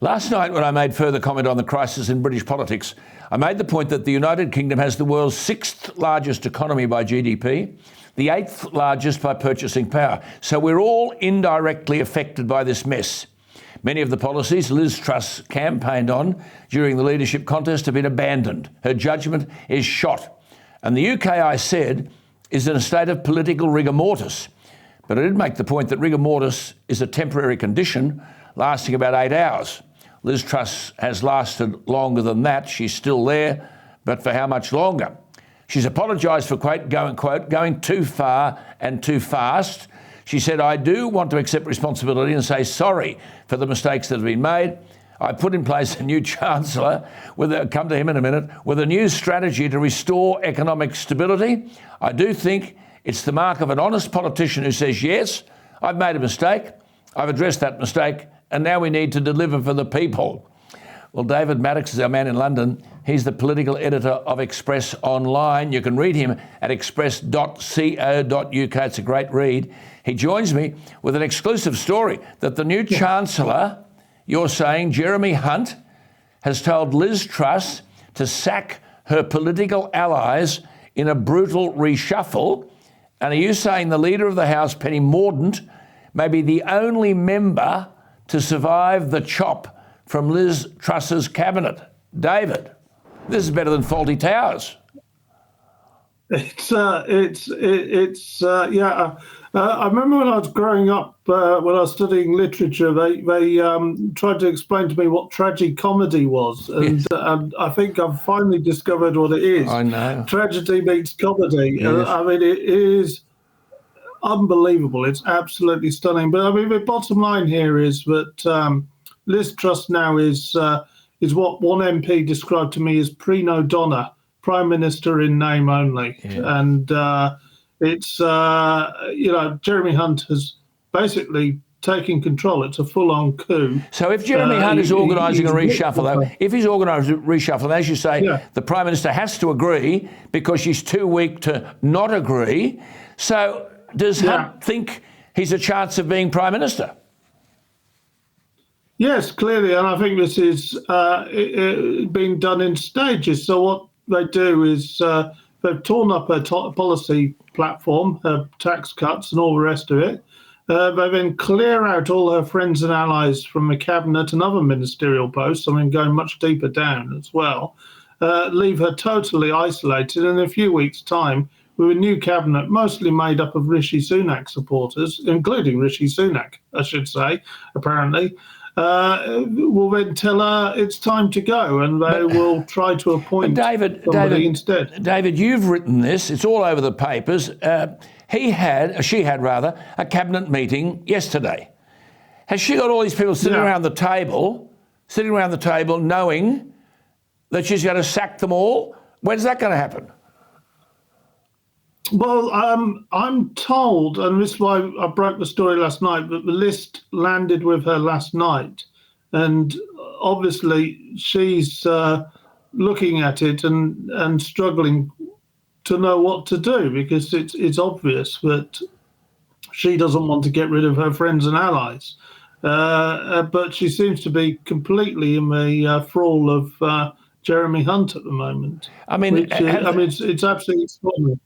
Last night, when I made further comment on the crisis in British politics, I made the point that the United Kingdom has the world's 6th largest economy by GDP, the 8th largest by purchasing power. So we're all indirectly affected by this mess. Many of the policies Liz Truss campaigned on during the leadership contest have been abandoned. Her judgment is shot. And the UK, I said, is in a state of political rigor mortis. But I did make the point that rigor mortis is a temporary condition lasting about 8 hours. Liz Truss has lasted longer than that. She's still there, but for how much longer? She's apologised for, going too far and too fast. She said, I do want to accept responsibility and say sorry for the mistakes that have been made. I put in place a new Chancellor, come to him in a minute, with a new strategy to restore economic stability. I do think it's the mark of an honest politician who says, yes, I've made a mistake, I've addressed that mistake, and now we need to deliver for the people. Well, David Maddox is our man in London. He's the political editor of Express Online. You can read him at express.co.uk. It's a great read. He joins me with an exclusive story that the new Chancellor, you're saying, Jeremy Hunt, has told Liz Truss to sack her political allies in a brutal reshuffle. And are you saying the Leader of the House, Penny Mordaunt, may be the only member to survive the chop from Liz Truss's cabinet? David, this is better than Faulty Towers. I remember when I was growing up, when I was studying literature, they tried to explain to me what tragicomedy was, and I think I've finally discovered what it is. I know. Tragedy meets comedy. Yes. I mean, it is unbelievable. It's absolutely stunning. But I mean, the bottom line here is that Liz Truss now is what one MP described to me as prima donna, Prime Minister in name only. Yeah. And it's, Jeremy Hunt has basically taken control. It's a full-on coup. So if Jeremy Hunt is organising a reshuffle, though, if he's organising a reshuffle, as you say, the Prime Minister has to agree because she's too weak to not agree. So does Hunt think he's a chance of being Prime Minister? Yes, clearly, and I think this is being done in stages. So what they do is they've torn up her policy platform, her tax cuts and all the rest of it. They then clear out all her friends and allies from the cabinet and other ministerial posts, I mean, going much deeper down as well, leave her totally isolated in a few weeks' time with a new cabinet mostly made up of Rishi Sunak supporters, including Rishi Sunak, I should say, apparently. Will then tell her it's time to go, and they will try to appoint somebody instead. David, you've written this. It's all over the papers. She had a cabinet meeting yesterday. Has she got all these people sitting around the table, knowing that she's going to sack them all? When's that going to happen? Well, I'm told, and this is why I broke the story last night, that the list landed with her last night. And obviously she's looking at it and struggling to know what to do, because it's obvious that she doesn't want to get rid of her friends and allies. But she seems to be completely in the thrall of Jeremy Hunt at the moment. I mean, it's absolutely extraordinary.